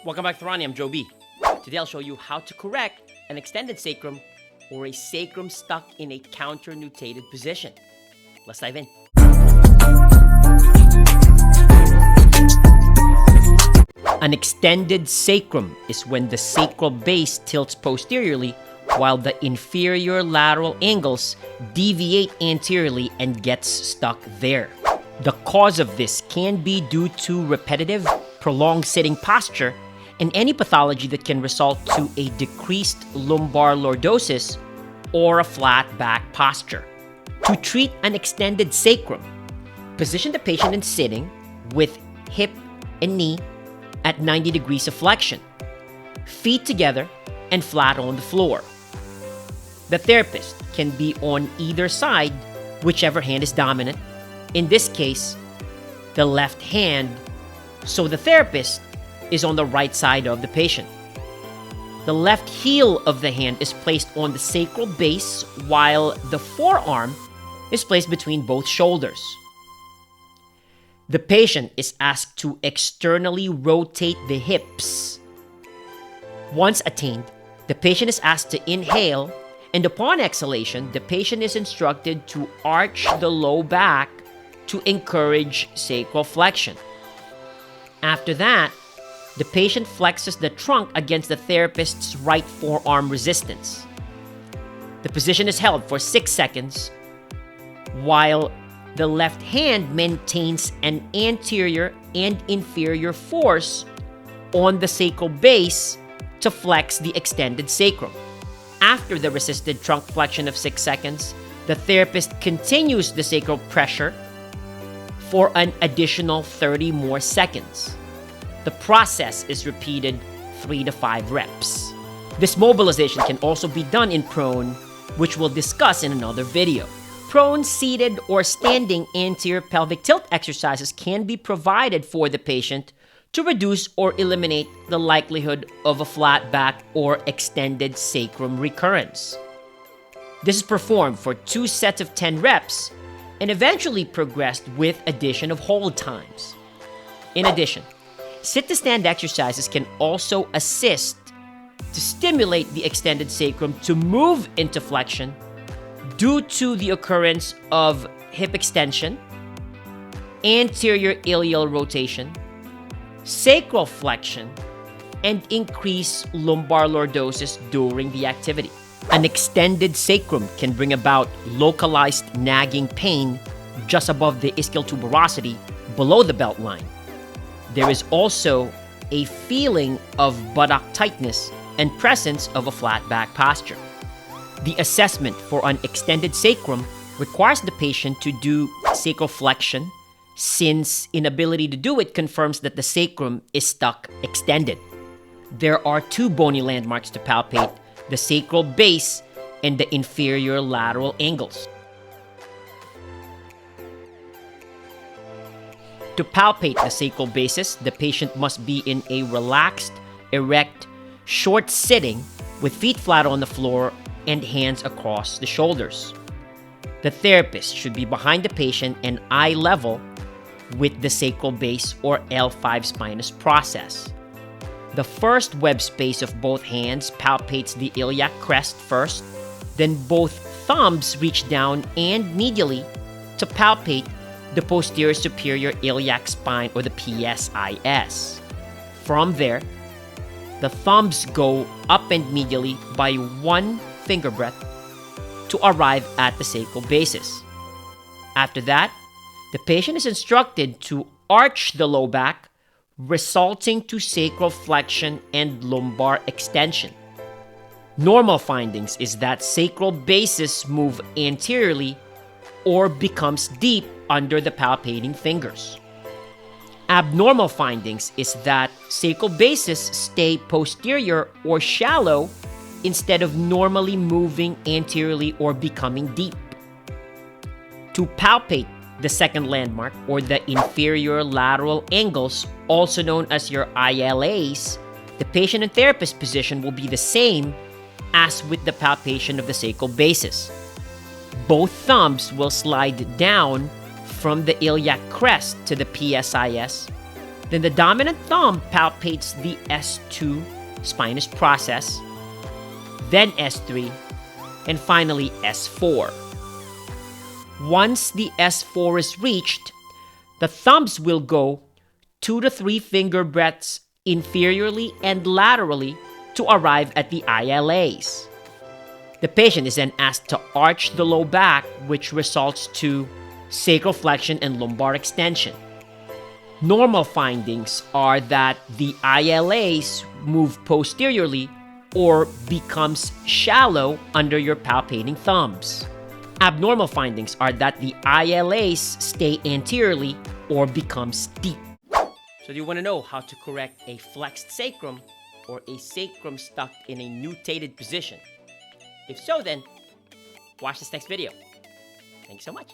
Welcome back to Ronnie, I'm Joe B. Today I'll show you how to correct an extended sacrum or a sacrum stuck in a counter-nutated position. Let's dive in. An extended sacrum is when the sacral base tilts posteriorly while the inferior lateral angles deviate anteriorly and gets stuck there. The cause of this can be due to repetitive, prolonged sitting posture and any pathology that can result to a decreased lumbar lordosis or a flat back posture. To treat an extended sacrum, position the patient in sitting with hip and knee at 90 degrees of flexion, feet together and flat on the floor. The therapist can be on either side, whichever hand is dominant. In this case, the left hand, so the therapist is on the right side of the patient. The left heel of the hand is placed on the sacral base while the forearm is placed between both shoulders. The patient is asked to externally rotate the hips. Once attained, the patient is asked to inhale, and upon exhalation, the patient is instructed to arch the low back to encourage sacral flexion. After that, the patient flexes the trunk against the therapist's right forearm resistance. The position is held for 6 seconds while the left hand maintains an anterior and inferior force on the sacral base to flex the extended sacrum. After the resisted trunk flexion of 6 seconds, the therapist continues the sacral pressure for an additional 30 more seconds. The process is repeated 3 to 5 reps. This mobilization can also be done in prone, which we'll discuss in another video. Prone, seated, or standing anterior pelvic tilt exercises can be provided for the patient to reduce or eliminate the likelihood of a flat back or extended sacrum recurrence. This is performed for 2 sets of 10 reps and eventually progressed with addition of hold times. In addition, sit-to-stand exercises can also assist to stimulate the extended sacrum to move into flexion due to the occurrence of hip extension, anterior iliac rotation, sacral flexion, and increased lumbar lordosis during the activity. An extended sacrum can bring about localized nagging pain just above the ischial tuberosity below the belt line. There is also a feeling of buttock tightness and presence of a flat back posture. The assessment for an extended sacrum requires the patient to do sacral flexion, since inability to do it confirms that the sacrum is stuck extended. There are 2 bony landmarks to palpate: the sacral base and the inferior lateral angles. To palpate the sacral basis, the patient must be in a relaxed, erect, short sitting with feet flat on the floor and hands across the shoulders. The therapist should be behind the patient and eye level with the sacral base or L5 spinous process. The first web space of both hands palpates the iliac crest first, then both thumbs reach down and medially to palpate the posterior superior iliac spine, or the PSIS. From there, the thumbs go up and medially by 1 finger breadth to arrive at the sacral basis. After that, the patient is instructed to arch the low back, resulting to sacral flexion and lumbar extension. Normal findings is that sacral basis move anteriorly or becomes deep under the palpating fingers. Abnormal findings is that sacral bases stay posterior or shallow instead of normally moving anteriorly or becoming deep. To palpate the second landmark, or the inferior lateral angles, also known as your ILAs, the patient and therapist position will be the same as with the palpation of the sacral basis. Both thumbs will slide down from the iliac crest to the PSIS, Then the dominant thumb palpates the S2 spinous process, then S3, and finally S4. Once the S4 is reached, the thumbs will go 2 to 3 finger breadths inferiorly and laterally to arrive at the ILAs. The patient is then asked to arch the low back, which results to sacral flexion and lumbar extension. Normal findings are that the ILAs move posteriorly or becomes shallow under your palpating thumbs. Abnormal findings are that the ILAs stay anteriorly or become steep. So do you want to know how to correct a flexed sacrum or a sacrum stuck in a nutated position? If so, then watch this next video. Thanks so much.